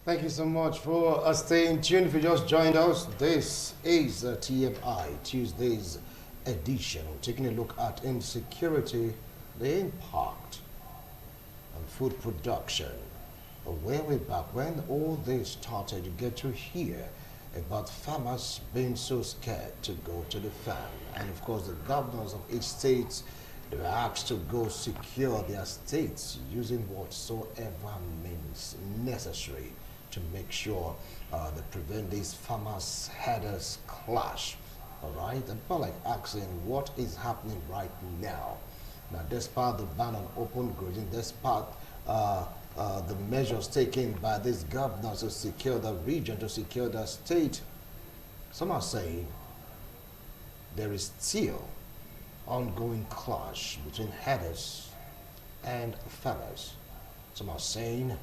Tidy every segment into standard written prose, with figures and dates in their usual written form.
Thank you so much for staying tuned. If you just joined us, this is TMI Tuesday's edition. We're taking a look at insecurity, the impact on food production. Where we're back, when all this started, you get to hear about farmers being so scared to go to the farm. And of course, the governors of each state, they were asked to go secure their states using whatsoever means necessary to make sure they prevent these farmers' headers clash. All right, and people like asking what is happening right now. Now, despite the ban on open grazing, despite the measures taken by these governors to secure the region, to secure the state, some are saying there is still ongoing clash between headers and farmers. Some are saying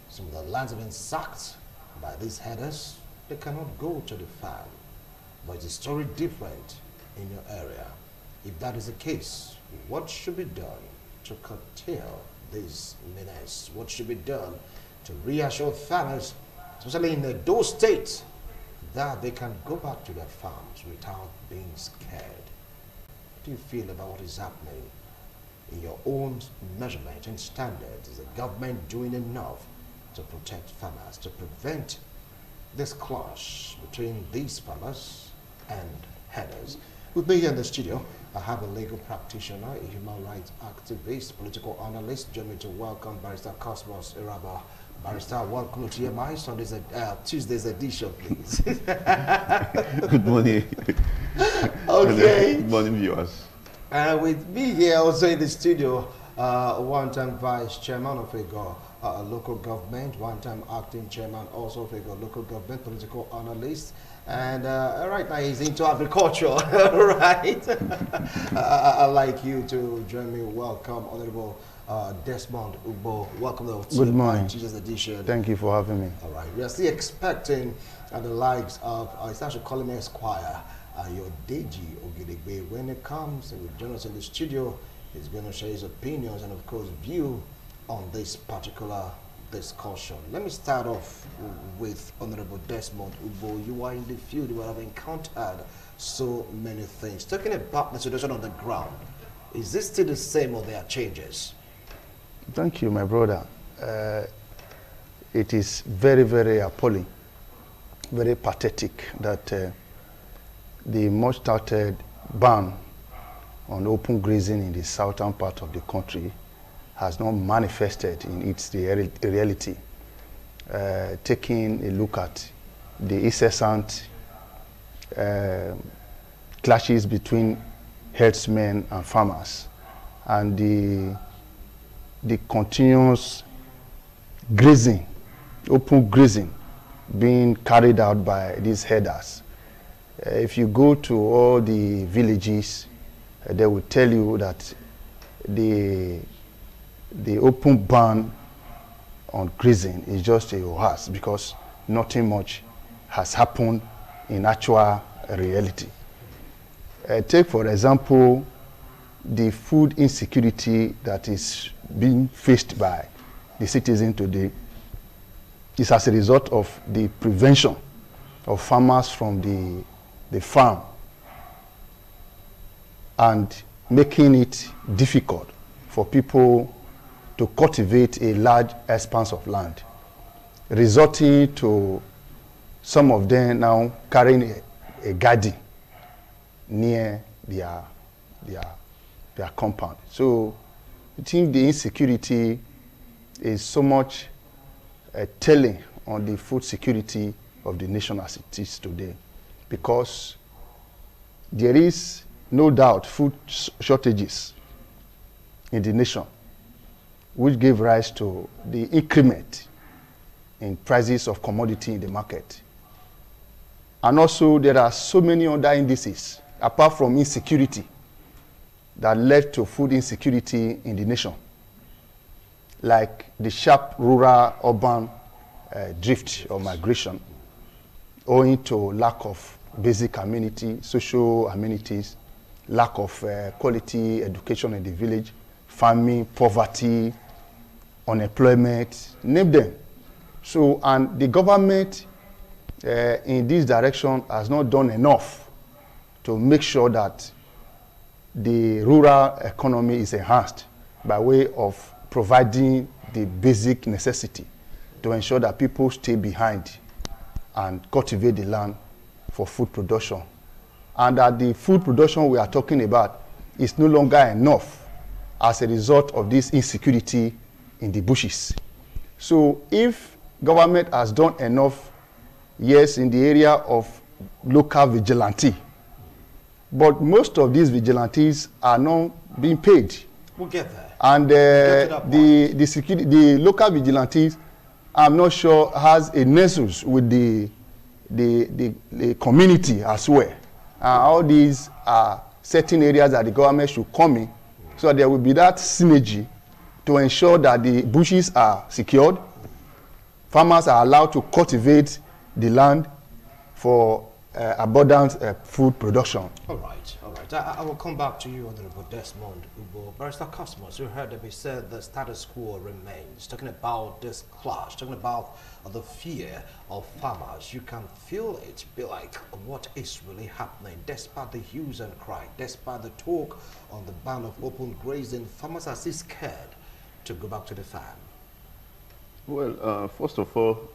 some of the lands have been sacked by these headers. They cannot go to the farm. But it's a story different in your area. If that is the case, what should be done to curtail this menace? What should be done to reassure farmers, especially in those states, that they can go back to their farms without being scared? What do you feel about what is happening in your own measurement and standards? Is the government doing enough to protect farmers, to prevent this clash between these farmers and headers? With me here in the studio, I have a legal practitioner, a human rights activist, political analyst. Join me to welcome Barrister Cosmos Iraba. Barrister, welcome to TMI Sunday's Tuesday's edition, please. Good morning. Okay. Good morning, viewers. With me here also in the studio, one-time vice chairman of a local government, one-time acting chairman also of a local government, political analyst, and right now he's into agriculture. Right? I'd like you to join me. Welcome, Honorable Desmond Ugbo. Welcome to Good morning. Teachers Edition. Thank you for having me. All right. We are still expecting the likes of, it's actually calling me Esquire, your Deji Ogidegbe. When it comes and will join us in the studio, he's going to share his opinions and, of course, view on this particular discussion. Let me start off with Honorable Desmond Ugbo. You are in the field, you have encountered so many things. Talking about the situation on the ground, is this still the same or there are changes? Thank you, my brother. It is very, very appalling, very pathetic that the much-touted ban on open grazing in the southern part of the country has not manifested in its reality. Taking a look at the incessant clashes between herdsmen and farmers, and the continuous grazing, open grazing, being carried out by these herders. If you go to all the villages, they will tell you that the open ban on grazing is just a hoax because nothing much has happened in actual reality. Take, for example, the food insecurity that is being faced by the citizen today is as a result of the prevention of farmers from the farm and making it difficult for people to cultivate a large expanse of land, resulting to some of them now carrying a garden near their compound. So I think the insecurity is so much telling on the food security of the nation as it is today, because there is no doubt food shortages in the nation, which gave rise to the increment in prices of commodity in the market. And also there are so many other indices apart from insecurity that led to food insecurity in the nation, like the sharp rural-urban drift or migration, owing to lack of basic amenity, social amenities, lack of quality education in the village, farming, poverty, unemployment, name them. So, and the government in this direction has not done enough to make sure that the rural economy is enhanced by way of providing the basic necessity to ensure that people stay behind and cultivate the land for food production. And that the food production we are talking about is no longer enough as a result of this insecurity in the bushes. So if government has done enough, yes, in the area of local vigilante, but most of these vigilantes are not being paid. We'll get there. And the local vigilantes, I'm not sure, has a nexus with the community as well. All these are certain areas that the government should come in, so that there will be that synergy to ensure that the bushes are secured, farmers are allowed to cultivate the land for abundant food production. All right, all right. I will come back to you, Honorable Desmond Ubo. Barrister Cosmos, you heard me say the status quo remains. Talking about this clash, talking about the fear of farmers. You can feel it, be like, what is really happening? Despite the hues and cry, despite the talk on the ban of open grazing, farmers are still scared to go back to the farm. Well, first of all,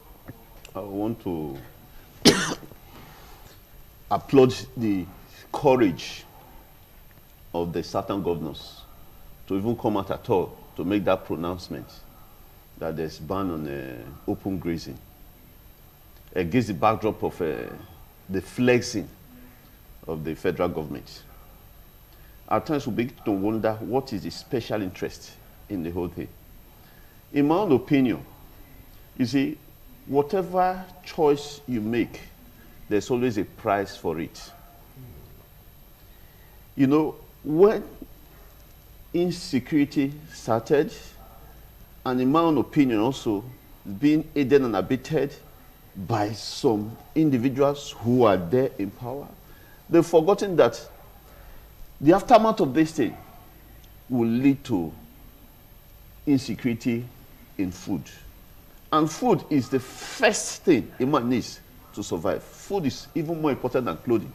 I want to applaud the courage of the certain governors to even come out at all to make that pronouncement that there's ban on open grazing against the backdrop of the flexing of the federal government. At times we begin to wonder what is the special interest in the whole thing. In my own opinion, you see, whatever choice you make, there's always a price for it. You know, when insecurity started, and in my own opinion also, being aided and abetted by some individuals who are there in power, they've forgotten that the aftermath of this thing will lead to insecurity in food. And food is the first thing a man needs to survive. Food is even more important than clothing.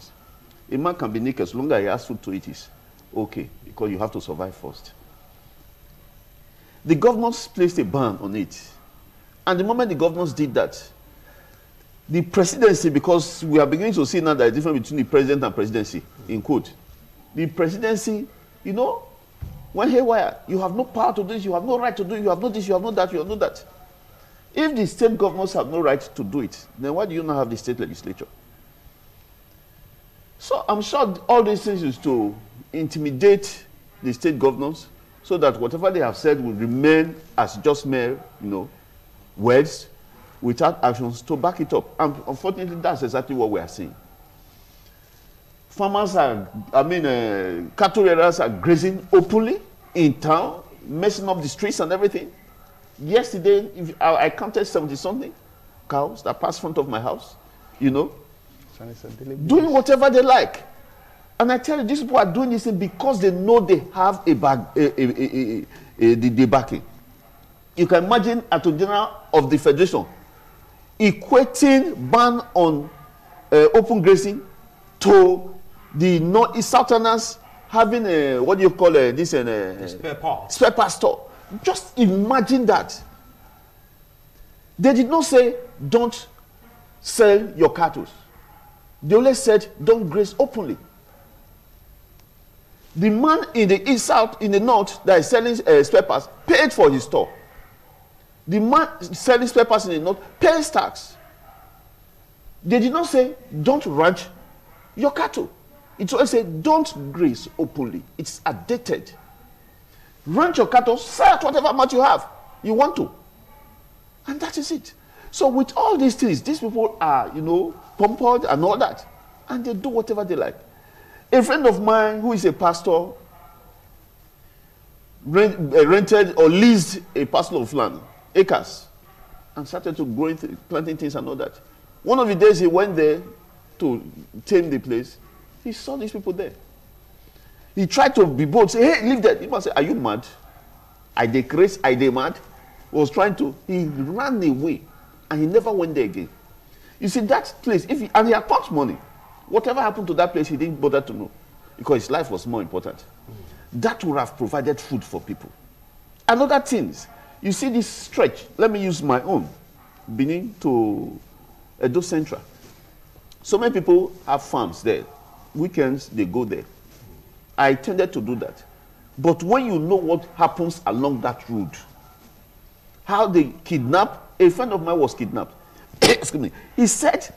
A man can be naked as long as he has food to eat. Is okay, because you have to survive first. The governors placed a ban on it. And the moment the governors did that, the presidency, because we are beginning to see now the difference between the president and presidency, in quote. The presidency, you know, when haywire, you have no power to do this, you have no right to do it, you have no this, you have no that, you have no that. If the state governors have no right to do it, then why do you not have the state legislature? So I'm sure all these things is to intimidate the state governors so that whatever they have said will remain as just mere, you know, words without actions to back it up. And unfortunately, that's exactly what we are seeing. Farmers are, cattle rearers are grazing openly in town, messing up the streets and everything. Yesterday, I counted 70-something cows that passed in front of my house, you know, doing whatever they like. And I tell you, these people are doing this because they know they have the backing. You can imagine Attorney General of the Federation equating ban on open grazing to the Northeast Southerners having a, what do you call this? Spare part store. Just imagine that. They did not say, don't sell your cattle. They only said, don't graze openly. The man in the east, south, in the north that is selling spare parts paid for his store. The man selling spare parts in the north pays tax. They did not say, don't ranch your cattle. It always said, don't graze openly. It's outdated. Ranch your cattle, sell at whatever amount you have, you want to. And that is it. So with all these things, these people are, you know, pampered and all that. And they do whatever they like. A friend of mine who is a pastor rented or leased a parcel of land, acres, and started to planting things and all that. One of the days he went there to tame the place, he saw these people there. He tried to be bold, say, hey, leave that. He must say, are you mad? I dey crazy, I dey mad. He was trying to, he ran away. and he never went there again. You see, that place, and he had taught money. Whatever happened to that place, he didn't bother to know, because his life was more important. That would have provided food for people. Another things, you see this stretch, let me use my own, Benin to Edo Central. So many people have farms there. Weekends, they go there. I tended to do that. But when you know what happens along that road, how they kidnap, a friend of mine was kidnapped. Excuse me. He said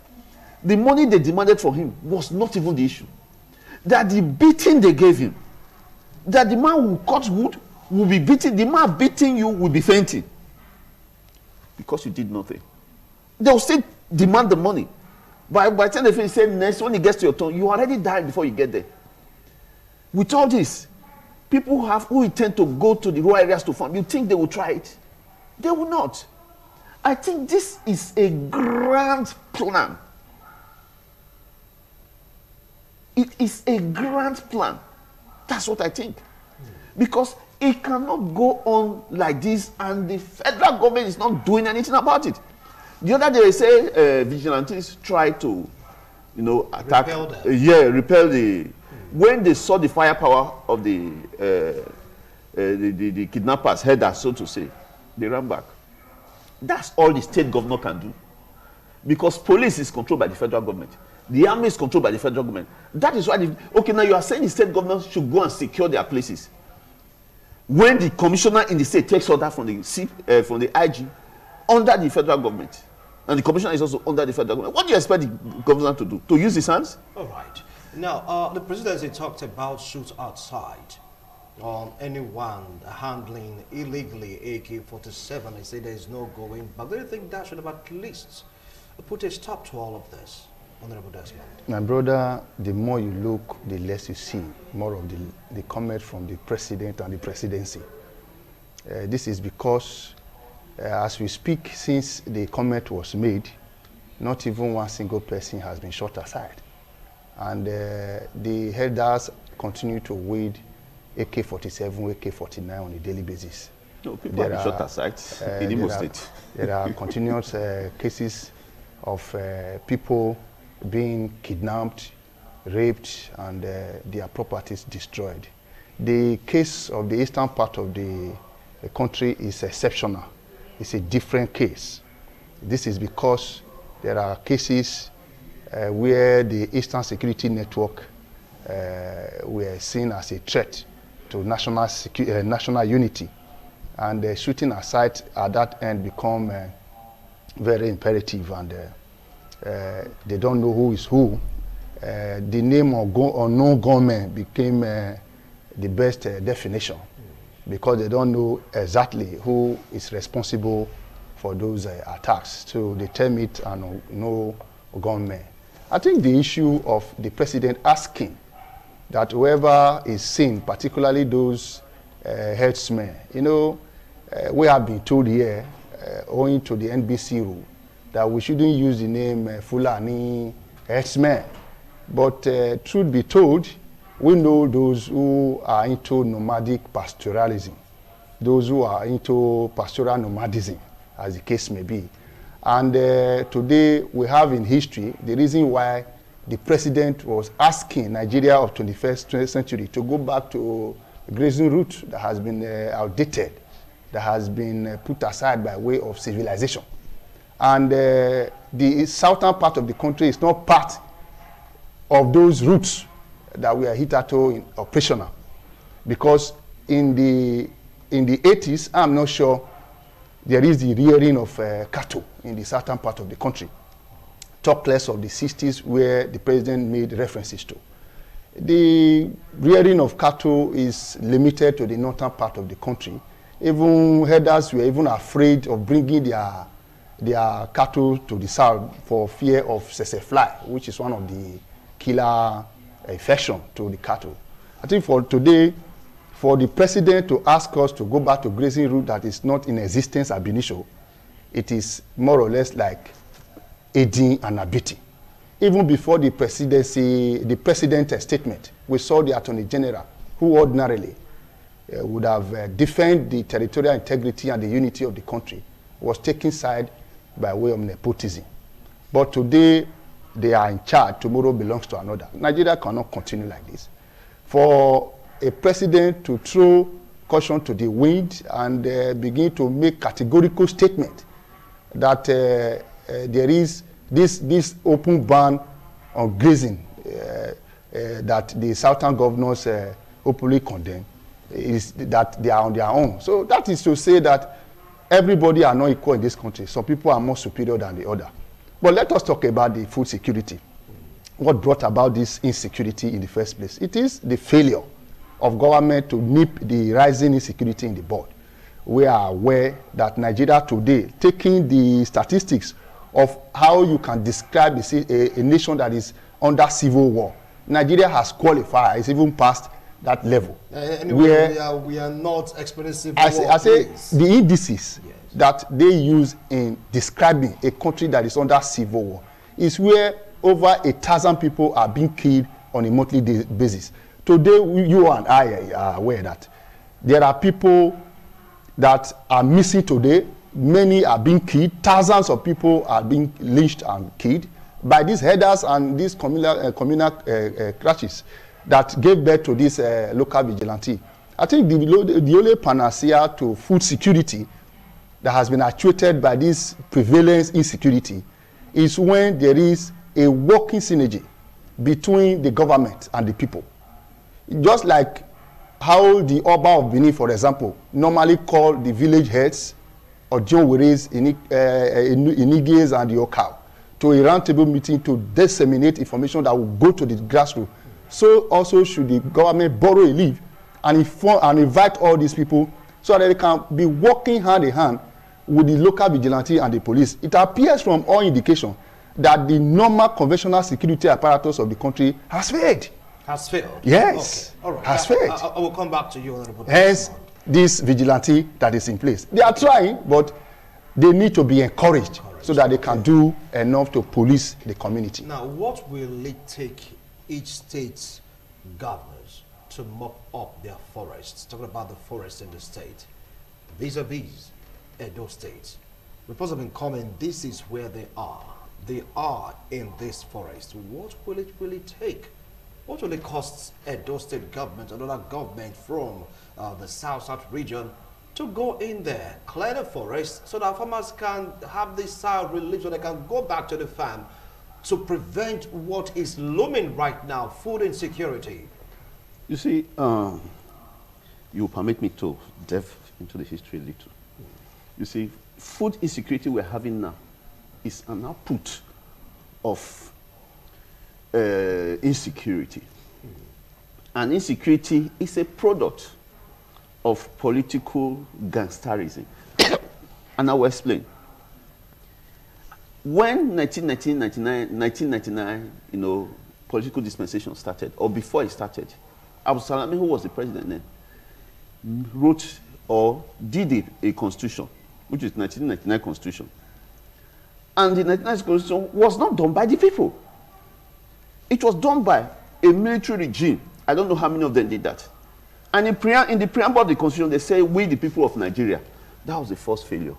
the money they demanded for him was not even the issue. That the beating they gave him, that the man who cut wood will be beating, the man beating you will be fainting. Because you did nothing. They will still demand the money. By the time they finish saying next, when it gets to your turn, you already died before you get there. With all this, people who intend to go to the rural areas to farm, you think they will try it? They will not. I think this is a grand plan. It is a grand plan. That's what I think. Because it cannot go on like this, and the federal government is not doing anything about it. The other day they say vigilantes try to, attack. Repel the. When they saw the firepower of the kidnappers' headers, so to say, they ran back. That's all the state governor can do. Because police is controlled by the federal government. The army is controlled by the federal government. That is why, okay, now you are saying the state governors should go and secure their places. When the commissioner in the state takes order from the IG under the federal government, and the commissioner is also under the federal government, what do you expect the governor to do? To use his hands? All right. Now, the presidency talked about shoot outside on anyone handling illegally AK-47. They say there is no going back. Do you think that should have at least put a stop to all of this, Honorable Desmond? My brother, the more you look, the less you see more of the comment from the president and the presidency. This is because, as we speak, since the comment was made, not even one single person has been shot aside. And the headers continue to wade AK-47, AK-49 on a daily basis. No, people are shot aside in Imo State. There are continuous cases of people being kidnapped, raped, and their properties destroyed. The case of the eastern part of the country is exceptional. It's a different case. This is because there are cases where the Eastern Security Network were seen as a threat to national unity, and shooting aside at that end become very imperative, and they don't know who is who. The name of unknown gunmen became the best definition, because they don't know exactly who is responsible for those attacks. So they term it an unknown gunmen. I think the issue of the president asking that whoever is seen, particularly those herdsmen, we have been told here, owing to the NBC rule, that we shouldn't use the name Fulani herdsmen. But truth be told, we know those who are into nomadic pastoralism, those who are into pastoral nomadism, as the case may be. And today we have in history the reason why the president was asking Nigeria of 21st century to go back to a grazing route that has been outdated, that has been put aside by way of civilization. And the southern part of the country is not part of those routes that we are hitherto operational. Because in the 80s, I'm not sure there is the rearing of cattle in the southern part of the country. Talk less of the 60s, where the president made references to. The rearing of cattle is limited to the northern part of the country. Even herders were even afraid of bringing their cattle to the south for fear of tsetse fly, which is one of the killer infection to the cattle. I think for today, for the president to ask us to go back to grazing route that is not in existence ab initio, it is more or less like aiding and abetting. Even before the presidency, the president's statement, we saw the Attorney General, who ordinarily would have defended the territorial integrity and the unity of the country, was taking side by way of nepotism. But today, they are in charge, tomorrow belongs to another. Nigeria cannot continue like this. For a president to throw caution to the wind and begin to make categorical statement that there is this open ban on grazing that the southern governors openly condemn, is that they are on their own. So that is to say that everybody are not equal in this country. Some people are more superior than the other. But let us talk about the food security. What brought about this insecurity in the first place? It is the failure of government to nip the rising insecurity in the bud. We are aware that Nigeria today, taking the statistics of how you can describe a nation that is under civil war, Nigeria has qualified, it's even past that level. Anyway, we are not experiencing civil war. I say the indices that they use in describing a country that is under civil war is where over 1,000 people are being killed on a monthly basis. Today, you and I are aware that there are people that are missing today. Many are being killed. Thousands of people are being lynched and killed by these headers and these communal crashes that gave birth to this local vigilante. I think the only panacea to food security that has been actuated by this prevalence insecurity is when there is a working synergy between the government and the people. Just like how the Oba of Benin, for example, normally call the village heads or John Weres, Iniges and the Okao to a roundtable meeting to disseminate information that will go to the grassroots. So also should the government borrow a leave and invite all these people so that they can be working hand in hand with the local vigilante and the police. It appears from all indication that the normal conventional security apparatus of the country has failed. Has failed? Yes. Okay. All right. Has failed. I will come back to you. Hence, this vigilante that is in place. They are trying, but they need to be encouraged so that they can do enough to police the community. Now, what will it take each state's governors to mop up their forests? Talking about the forests in the state, vis-a-vis Edo State. Reports have been coming, this is where they are. They are in this forest. What will it really take? What will it cost Edo State government, another government from the South region to go in there, clear the forest so that farmers can have this soil relief so they can go back to the farm to prevent what is looming right now, food insecurity? You see, you permit me to delve into the history a little. You see, food insecurity we're having now is an output of insecurity. And insecurity is a product of political gangsterism. And I will explain. When 1999, you know, political dispensation started, or before it started, Abu Salami, who was the president then, wrote or did a constitution, which is 1999 constitution. And the 1999 constitution was not done by the people. It was done by a military regime. I don't know how many of them did that. And in the preamble of the constitution, they say, we the people of Nigeria. That was the first failure.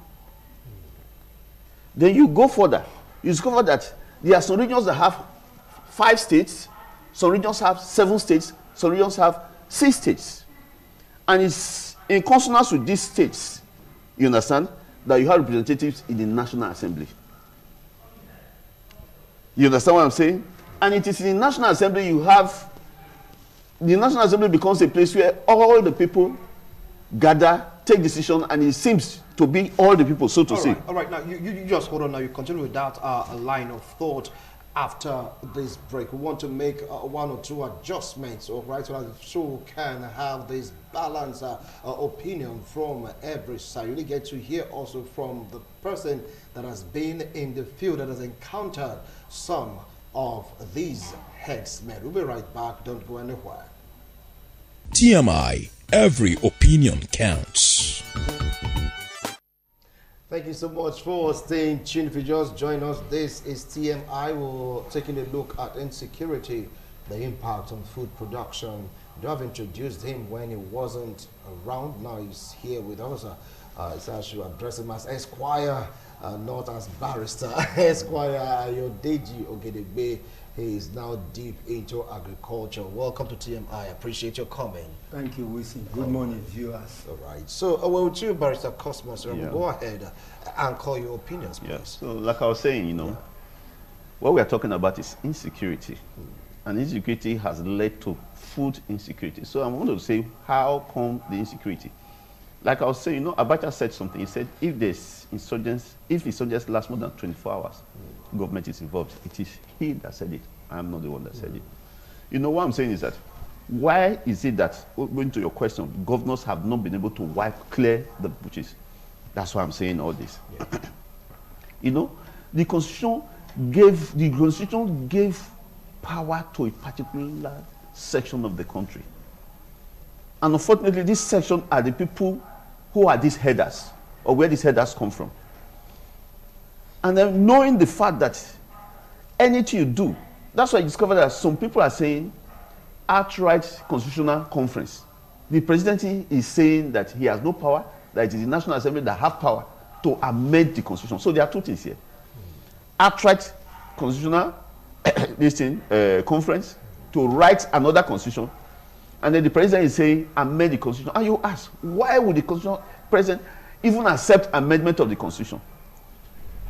Then you go further. You discover that there are some regions that have 5 states, some regions have 7 states, some regions have 6 states. And it's in consonance with these states, you understand, that you have representatives in the National Assembly. You understand what I'm saying? And it is in the National Assembly you have, the National Assembly becomes a place where all the people gather, take decision, and it seems to be all the people, so to say. All right, now you just hold on now. You continue with that line of thought after this break. We want to make 1 or 2 adjustments, all right, so that the show can have this balanced opinion from every side. You really get to hear also from the person that has been in the field, that has encountered some of these headsmen. We'll be right back. Don't go anywhere. TMI, every opinion counts. Thank you so much for staying tuned. If you just joined us, this is TMI. We're taking a look at insecurity, the impact on food production. You have introduced him when he wasn't around. Now he's here with us. So I should address him as Esquire, not as barrister. Esquire Ayodeji Ogedegbe. He is now deep into agriculture. Welcome to TMI. I appreciate your coming. Thank you, Wilson. Good morning, viewers. All right. So, well, with you, Barrister Cosmos, go ahead and call your opinions, please. Yeah. So, like I was saying, you know, what we are talking about is insecurity. And insecurity has led to food insecurity. So, I want to say, how come the insecurity? Like I was saying, you know, Abacha said something. He said, if there's insurgents, if insurgents last more than 24 hours, government is involved. It is he that said it. I'm not the one that said it. You know, what I'm saying is that, why is it that, going to your question, governors have not been able to clear the bushes? That's why I'm saying all this. Yeah. You know, the Constitution gave power to a particular section of the country. And unfortunately, this section are the people who are these headers, or where these headers come from. And then knowing the fact that anything you do, that's why I discovered that some people are saying outright constitutional conference. The presidency is saying that he has no power, that it is the National Assembly that have power to amend the constitution. So there are two things here. Outright constitutional conference to write another constitution, and then the president is saying amend the constitution. And you ask, why would the constitutional president even accept amendment of the constitution?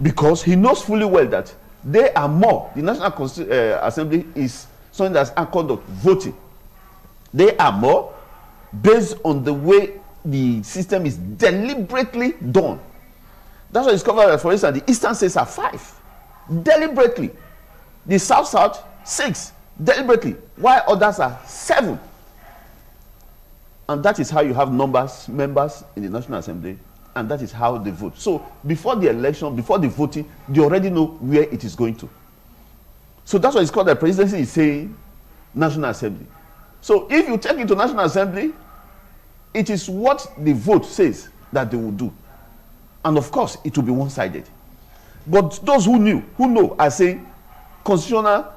Because he knows fully well that they are more. The National Assembly is something that's anchored on voting. They are more based on the way the system is deliberately done. That's why I discovered that, for instance, the Eastern states are 5. Deliberately. The South, 6. Deliberately. While others are 7. And that is how you have members in the National Assembly, and that is how they vote. So before the election, before the voting, they already know where it is going to. So that's why it's called the presidency is saying National Assembly. So if you take it to National Assembly, it is what the vote says that they will do. And of course, it will be one-sided. But those who know are saying constitutional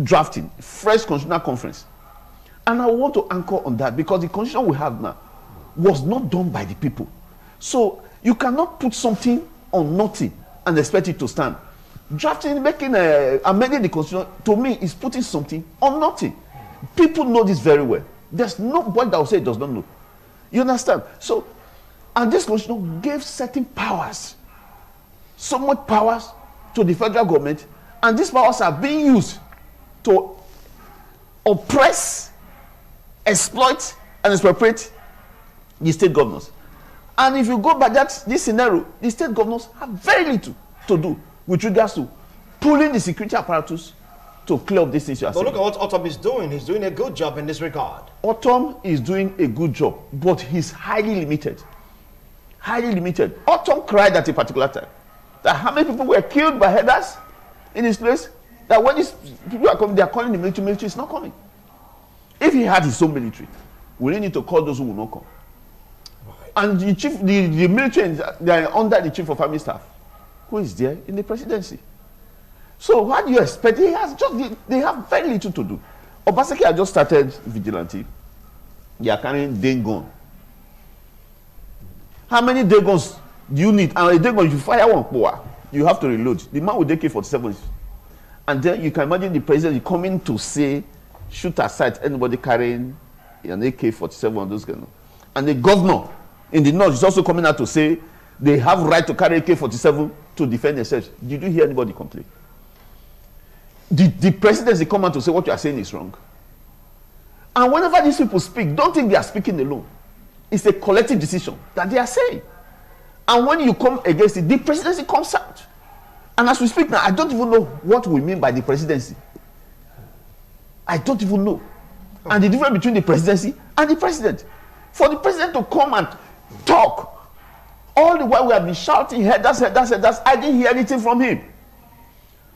drafting, fresh constitutional conference. And I want to anchor on that, because the constitution we have now was not done by the people. So you cannot put something on nothing and expect it to stand. Drafting, amending the constitution, to me, is putting something on nothing. People know this very well. There's nobody that will say it does not know. You understand? So, and this constitution gave certain powers, so much powers to the federal government, and these powers are being used to oppress, exploit, and expropriate the state governors. And if you go by this scenario, the state governors have very little to do with regards to pulling the security apparatus to clear up this issue. But look at what Autumn is doing. He's doing a good job in this regard. Autumn is doing a good job, but he's highly limited. Highly limited. Autumn cried at a particular time that how many people were killed by headers in this place, that when these people are coming, they are calling the military. Military is not coming. If he had his own military, we need to call those who will not come. Right. And the chief, the military, they are under the chief of army staff, who is there in the presidency. So what do you expect? They have very little to do. Obaseki has just started vigilante. They are carrying day gun. How many day guns do you need? And a day gun, if you fire one, you have to reload. The man with AK-47. And then you can imagine the president coming to say, shoot aside anybody carrying an AK-47 on those guns. And the governor in the north is also coming out to say they have right to carry AK-47 to defend themselves. Did you hear anybody complain? The presidency come out to say what you are saying is wrong. And whenever these people speak, don't think they are speaking alone. It's a collective decision that they are saying. And when you come against it, the presidency comes out. And as we speak now, I don't even know what we mean by the presidency. I don't even know. And the difference between the presidency and the president. For the president to come and talk, all the while we have been shouting, headers, I didn't hear anything from him.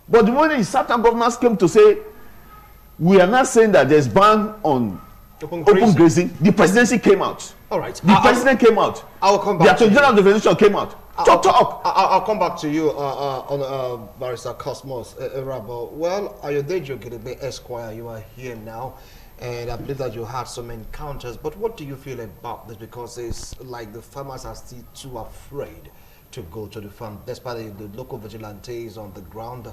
But the moment the certain governors came to say, we are not saying that there's ban on open grazing, the presidency came out. All right. The president came out. I will come back. The Attorney General of the Federation came out. I'll come back to you on Barrister Cosmos Rabo. Well, Ayodeji Ogedegbe Esquire, you are here now. And I believe that you had some encounters, but what do you feel about this? Because it's like the farmers are still too afraid to go to the farm, despite the local vigilantes on the ground,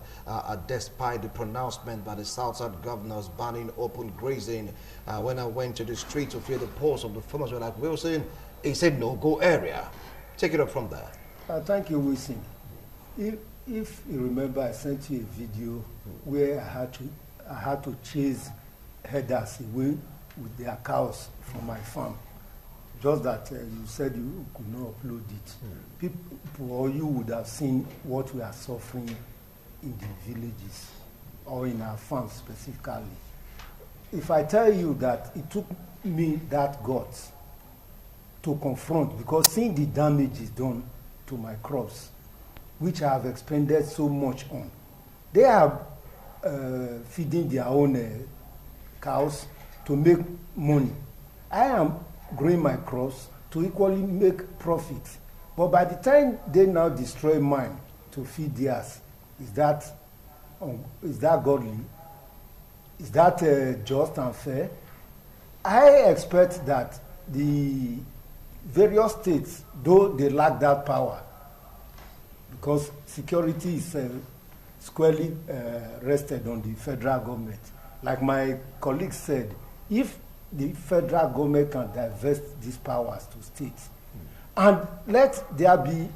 despite the pronouncement by the South-South governors banning open grazing. When I went to the street to feel the pulse of the farmers, were like, Wilson, he said no-go area. Take it up from there. Thank you, Wilson. If you remember, I sent you a video where I had to chase herders away with their cows from my farm. Just that you said you could not upload it. People or you would have seen what we are suffering in the villages or in our farms specifically. If I tell you that it took me that guts to confront, because seeing the damage is done to my crops, which I have expended so much on, they are feeding their own cows to make money. I am growing my crops to equally make profit. But by the time they now destroy mine to feed theirs, is that godly? Is that just and fair? I expect that the various states, though they lack that power, because security is squarely rested on the federal government. Like my colleague said, if the federal government can divest these powers to states, and let there be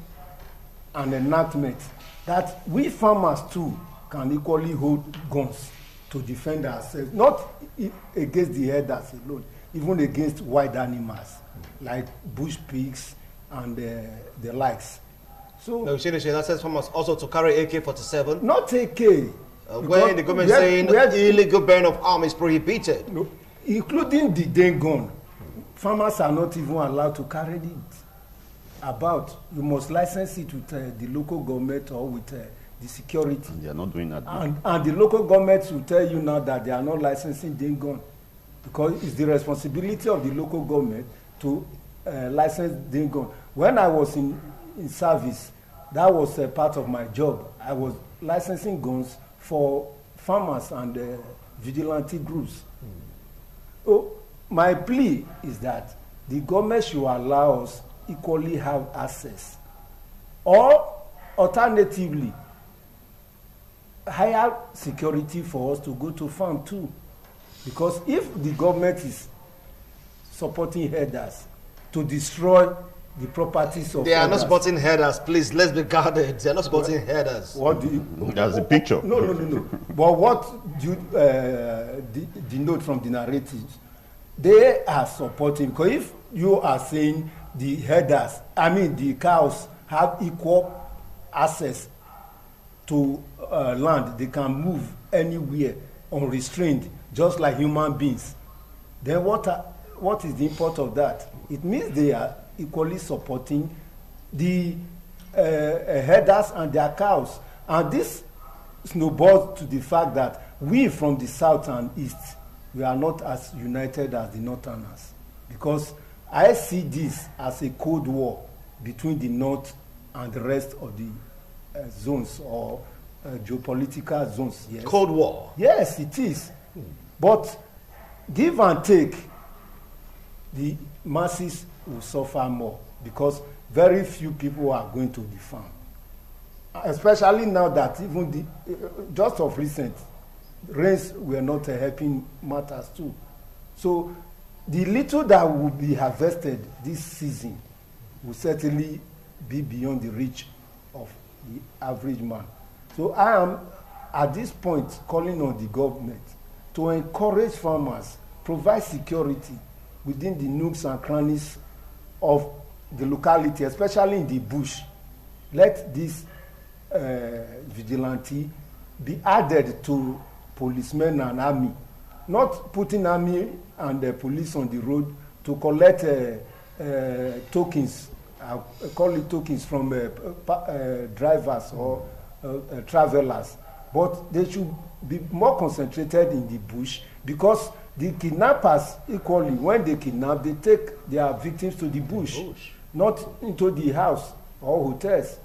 an enactment that we farmers too can equally hold guns to defend ourselves, not against the herders alone, even against wild animals like bush pigs and the likes. So no, seriously, that says farmers also to carry AK-47. Not AK. When the government saying illegal burn of arms is prohibited. No, including the day gun. Farmers are not even allowed to carry it about. You must license it with the local government or with the security. And they are not doing that. And the local governments will tell you now that they are not licensing day gun, because it's the responsibility of the local government to license day gun. When I was in service, that was a part of my job. I was licensing guns for farmers and vigilante groups. So my plea is that the government should allow us equally have access, or alternatively higher security for us to go to farm too. Because if the government is supporting herders to destroy the properties of they are herders, not supporting herders, please, let's be guarded. They are not supporting herders. what do you, That's the picture. No. But what do you denote from the narratives? They are supporting, because if you are saying the herders, the cows have equal access to land, they can move anywhere unrestrained, just like human beings, then what is the import of that? It means they are equally supporting the herders and their cows. And this snowballs to the fact that we from the south and east, we are not as united as the northerners. Because I see this as a cold war between the north and the rest of the zones or geopolitical zones. Yes. Cold war. Yes, it is. But give and take, the masses will suffer more, because very few people are going to the farm. Especially now that even just of recent, rains were not helping matters too. So the little that will be harvested this season will certainly be beyond the reach of the average man. So I am at this point calling on the government to encourage farmers, provide security within the nooks and crannies of the locality, especially in the bush. Let this vigilante be added to policemen and army, not putting army and the police on the road to collect tokens, I call it tokens from drivers or travelers, but they should be more concentrated in the bush, because the kidnappers equally, when they kidnap, they take their victims to the bush, not into the house or hotels.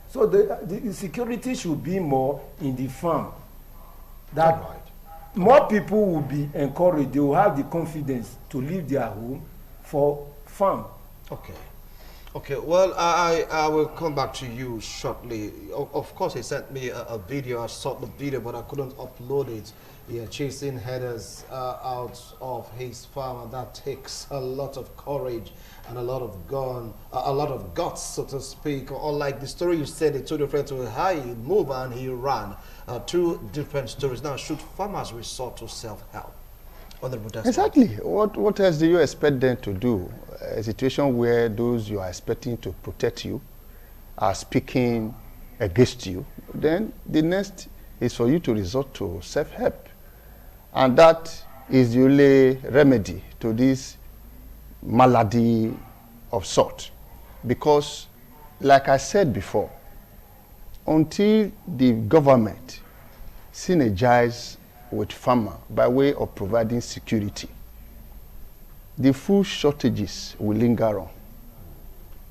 So the security should be more in the farm. That more people will be encouraged. They will have the confidence to leave their home for farm. Okay. Okay, well, I will come back to you shortly. Of course, he sent me a video. I saw the video, but I couldn't upload it. Yeah, chasing headers out of his farm, and that takes a lot of courage and a lot of guts, so to speak. Or like the story you said, two different stories. How he moved and he ran. Two different stories. Now, should farmers resort to self-help? Exactly. What else do you expect them to do? A situation where those you are expecting to protect you are speaking against you, then the next is for you to resort to self-help. And that is the only remedy to this malady of sort. Because, like I said before, until the government synergize with farmer by way of providing security, the food shortages will linger on.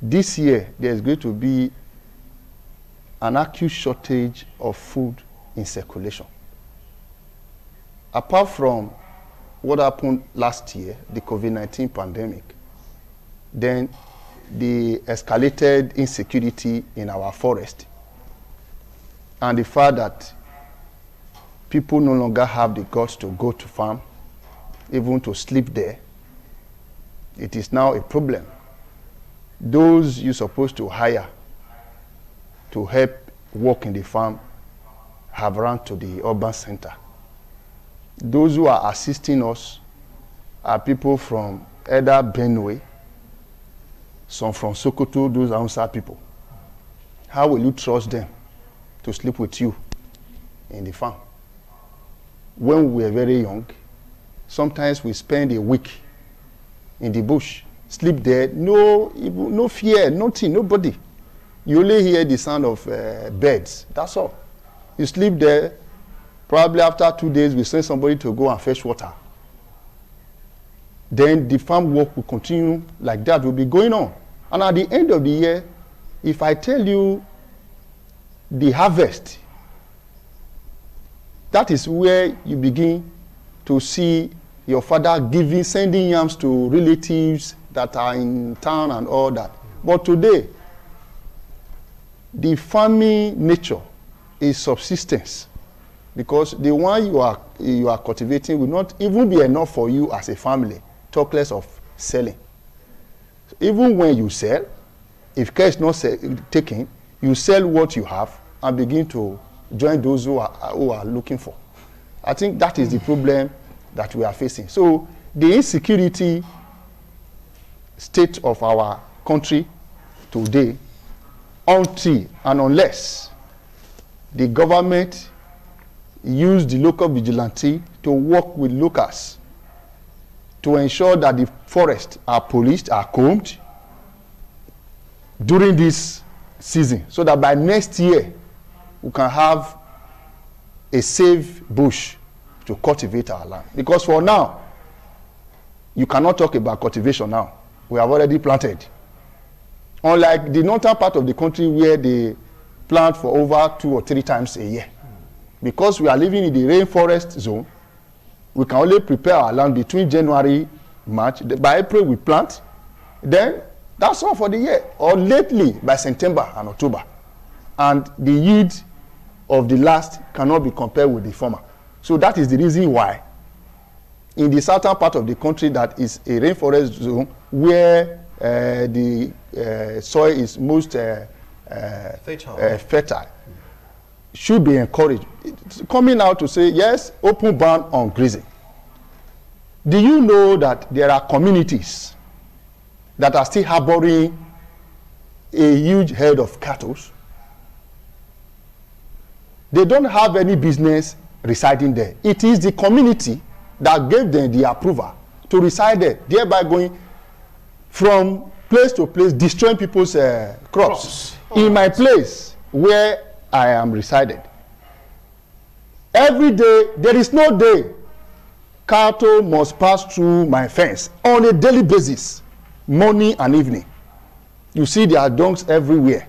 This year, there is going to be an acute shortage of food in circulation. Apart from what happened last year, the COVID-19 pandemic, then the escalated insecurity in our forest, and the fact that people no longer have the guts to go to farm, even to sleep there, it is now a problem. Those you're supposed to hire to help work in the farm have run to the urban center. Those who are assisting us are people from either Benue, some from Sokoto, those are Hausa people. How will you trust them to sleep with you in the farm? When we were very young, sometimes we spend a week in the bush, sleep there, no fear, nothing, nobody. You only hear the sound of birds, that's all. You sleep there, probably after 2 days, we send somebody to go and fetch water. Then the farm work will continue like that, will be going on. And at the end of the year, if I tell you the harvest, that is where you begin to see your father sending yams to relatives that are in town and all that. But today, the farming nature is subsistence, because the one you are cultivating will not even be enough for you as a family, talk less of selling. Even when you sell, if care is not taken, you sell what you have and begin to join those who are looking for. I think that is the problem that we are facing. So the insecurity state of our country today, until and unless the government use the local vigilante to work with locals to ensure that the forests are policed, are combed during this season, so that by next year we can have a safe bush to cultivate our land. Because for now, you cannot talk about cultivation now. We have already planted. Unlike the northern part of the country where they plant for over 2 or 3 times a year. Because we are living in the rainforest zone, we can only prepare our land between January, March. By April, we plant. Then that's all for the year. Or lately, by September and October. And the yield of the last cannot be compared with the former. So that is the reason why in the southern part of the country that is a rainforest zone where the soil is most fertile, should be encouraged. It's coming out to say, yes, open ban on grazing. Do you know that there are communities that are still harboring a huge herd of cattle? They don't have any business residing there. It is the community that gave them the approval to reside there, thereby going from place to place, destroying people's crops. In my place where I am resided, every day, there is no day cattle must pass through my fence on a daily basis, morning and evening. You see there are donks everywhere.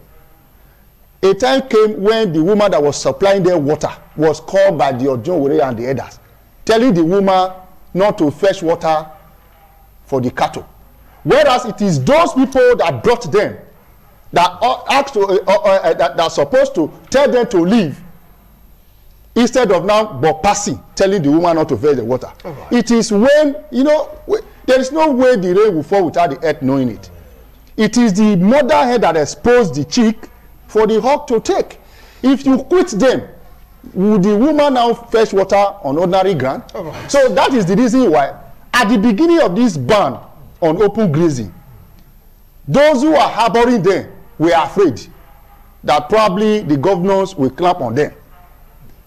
A time came when the woman that was supplying their water was called by the Ojonwere and the others. telling the woman not to fetch water for the cattle. Whereas it is those people that brought them that that are supposed to tell them to leave, instead of now bypassing, telling the woman not to fetch the water. Right. It is when, you know, there is no way the rain will fall without the earth knowing it. It is the mother hen that exposed the chick for the hawk to take. If you quit them, would the woman now fetch water on ordinary ground? Right. So that is the reason why, at the beginning of this ban on open grazing, those who are harboring them were afraid that probably the governors will clamp on them.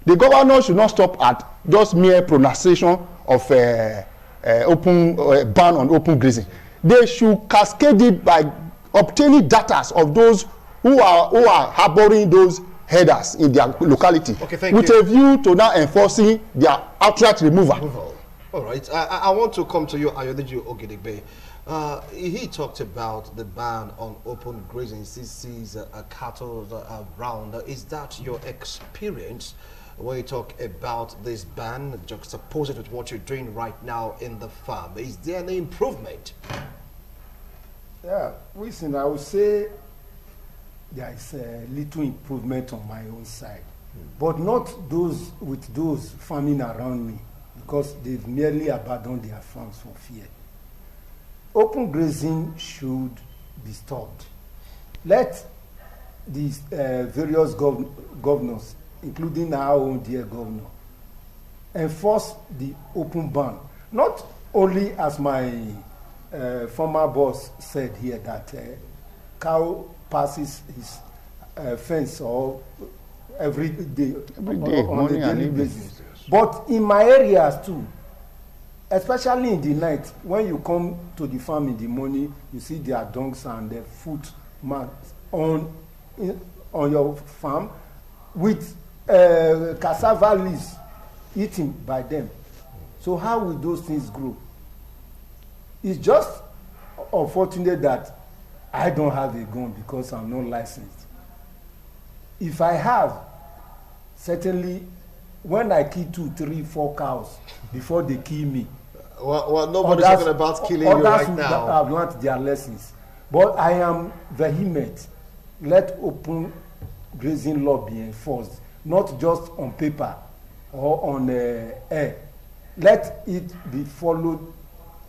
The governor should not stop at just mere pronunciation of ban on open grazing. They should cascade it by obtaining data of those who are harboring those headers in their locality, with a view to now enforcing their outright removal. All right. I want to come to you, Ayodeji Ogedegbe. He talked about the ban on open grazing. He sees cattle around. Is that your experience when you talk about this ban, juxtapose it with what you're doing right now in the farm? Is there any improvement? Yeah, listen, I would say there is a little improvement on my own side, but not those with those farming around me, because they've merely abandoned their farms for fear. Open grazing should be stopped. Let these various governors, including our own dear governor, enforce the open ban. Not only, as my former boss said here, that cow passes his fence or every day on a daily basis, but in my areas too, especially in the night, when you come to the farm in the morning, you see their donks and their foot marks on your farm with cassava leaves eaten by them. So how will those things grow? It's just unfortunate that I don't have a gun because I'm not licensed. If I have, certainly when I kill 2, 3, 4 cows before they kill me. Well, nobody's talking about killing you right now. Others have learned their lessons. But I am vehement. Let open grazing law be enforced, not just on paper or on air. Let it be followed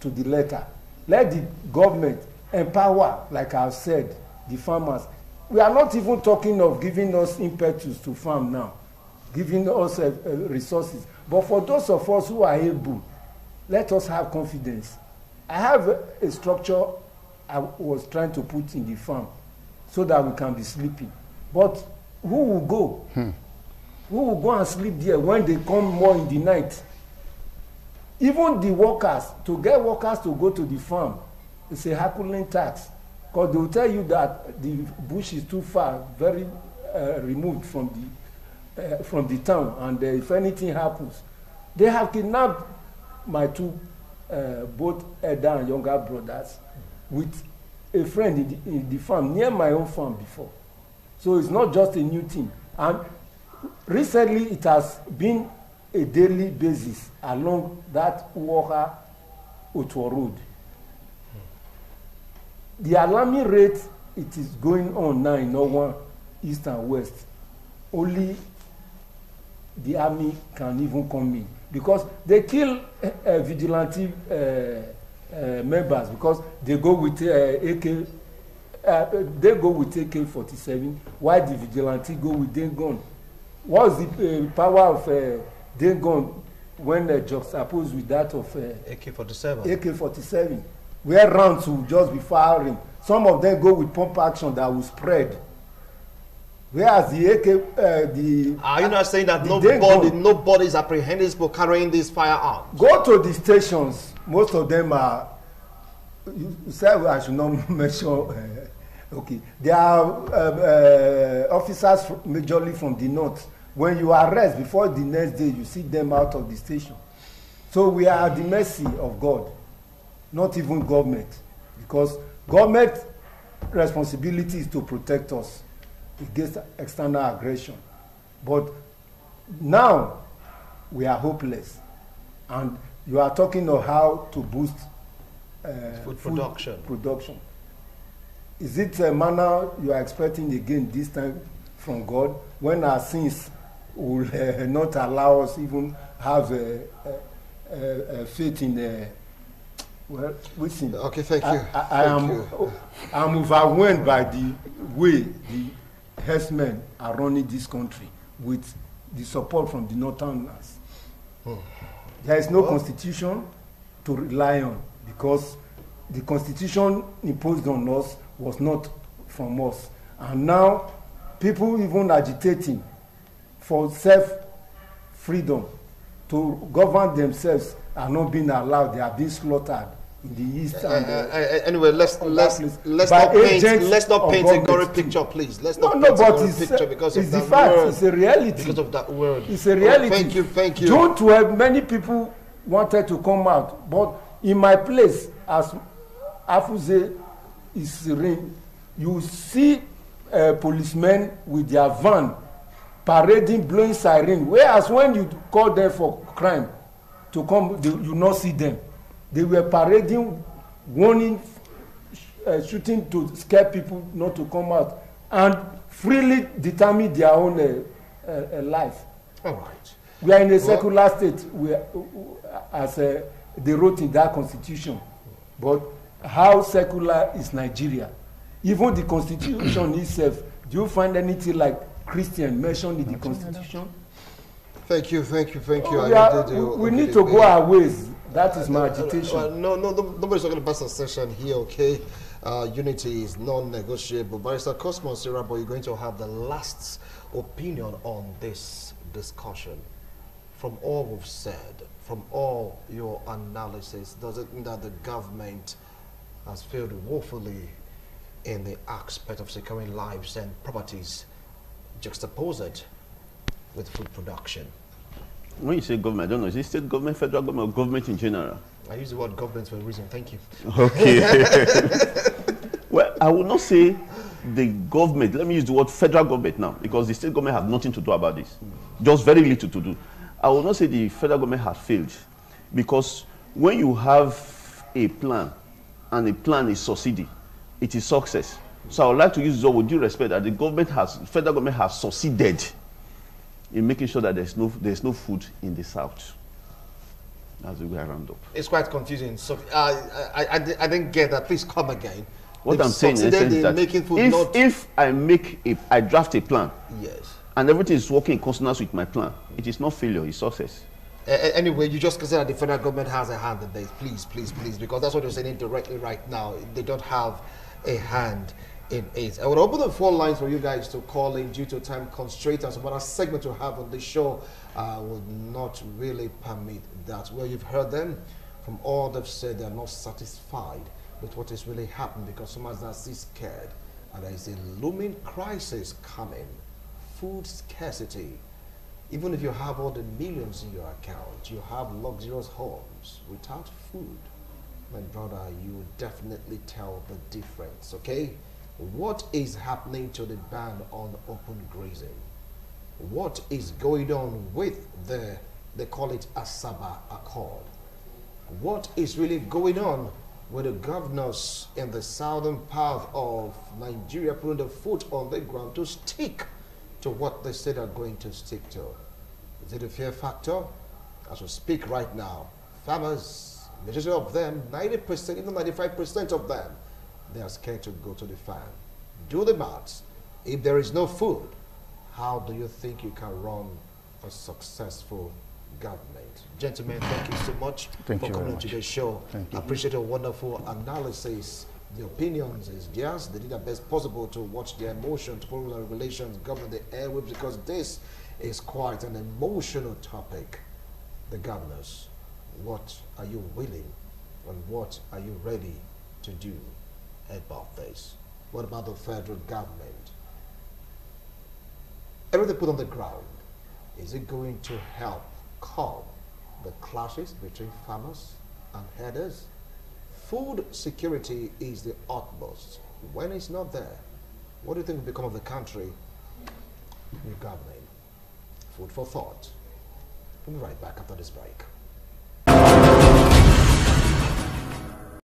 to the letter. Let the government empower, like I've said, the farmers. We are not even talking of giving us impetus to farm now, giving us resources. But for those of us who are able, let us have confidence. I have a structure I was trying to put in the farm so that we can be sleeping. But who will go? Who will go and sleep there when they come more in the night? Even the workers, to get workers to go to the farm, it's a Herculean tax. Because they will tell you that the bush is too far, very removed from the town, and if anything happens, they have kidnapped my 2 both elder and younger brothers with a friend in the farm near my own farm before. So it's not just a new thing. And recently it has been a daily basis along that Uoha Otuo road. The alarming rate it is going on now in Owan, east and west. Only the army can even come in, because they kill vigilante members because they go with AK. They go with AK-47, while the vigilante go with their gun. What's the power of their gun when juxtaposed with that of AK-47? AK-47, where rounds will just be firing. Some of them go with pump action that will spread. Whereas the AK, are you not saying that nobody is apprehended for carrying these firearms? Go to the stations. Most of them are. You said I should not mention. Okay, they are officers majorly from the north. When you arrest, before the next day, you see them out of the station. So we are at the mercy of God, not even government, because government responsibility is to protect us against external aggression. But now we are hopeless. And you are talking of how to boost Food production. production. Is it a manner you are expecting again this time from God, when our sins will not allow us even have faith in well, listen. Okay, thank you. I'm overwhelmed by the way the herdsmen are running this country with the support from the northerners. There is no constitution to rely on, because the constitution imposed on us was not from us. And now people even agitating for self-freedom to govern themselves are not being allowed. They are being slaughtered in the east. Anyway, let's not paint a gory picture, please. Let's not paint a gory picture because of that word. It's a reality. Because of that word. It's a reality. Thank you. June 12, many people wanted to come out, but in my place, as Afuze is serene, you see policemen with their van parading, blowing siren, whereas when you call them for crime to come, you not see them. They were parading, warning, shooting to scare people not to come out, and freely determine their own life. All right. We are in a secular state, as they wrote in that constitution. But how secular is Nigeria? Even the constitution itself, do you find anything like Christian mentioned in the constitution? Thank you. We need to go our ways. That is my agitation. No, nobody's talking about secession here, okay? Unity is non-negotiable. Barrister Cosmos Sirabo, you're going to have the last opinion on this discussion. From all we've said, from all your analysis, does it mean that the government has failed woefully in the aspect of securing lives and properties, juxtaposed with food production? When you say government, I don't know, is it state government, federal government, or government in general? I use the word government for a reason. Thank you. Okay. Well, I will not say the government. Let me use the word federal government now, because the state government has nothing to do about this. Just very little to do. I will not say the federal government has failed, because when you have a plan and a plan is succeeding, it is success. So I would like to use this word with due respect that the federal government has succeeded in making sure that there's no food in the south. That's the way I round up. It's quite confusing. So I didn't get that. Please come again. What I'm saying is that if I draft a plan, yes, and everything is working in consonance with my plan, it is not failure, it's success. Anyway, you just consider the federal government has a hand in this. Please, because that's what you're saying indirectly right now. They don't have a hand in it. I would open the phone lines for you guys to call in due to time constraints, and some other segment to have on the show will not really permit that. Well, you've heard them. From all they've said, they're not satisfied with what is really happening, because some are still scared, and there is a looming crisis coming. Food scarcity. Even if you have all the millions in your account, you have luxurious homes, without food, my brother, you will definitely tell the difference, okay? What is happening to the ban on open grazing? What is going on with they call it Asaba Accord? What is really going on with the governors in the southern part of Nigeria putting the foot on the ground to stick to what they said are going to stick to? Is it a fear factor? As we speak right now, farmers, majority of them, 90%, even 95% of them, they are scared to go to the farm. Do the maths. If there is no food, how do you think you can run a successful government? Gentlemen, thank you so much for coming to the show. I appreciate your wonderful analysis. The opinions is theirs. They did their best possible to watch their emotions, political relations, govern the airwaves, because this is quite an emotional topic. The governors, what are you willing and what are you ready to do about this? What about the federal government? Everything put on the ground, is it going to help calm the clashes between farmers and herders? Food security is the utmost. When it's not there, what do you think will become of the country? New government. Food for thought. We'll be right back after this break.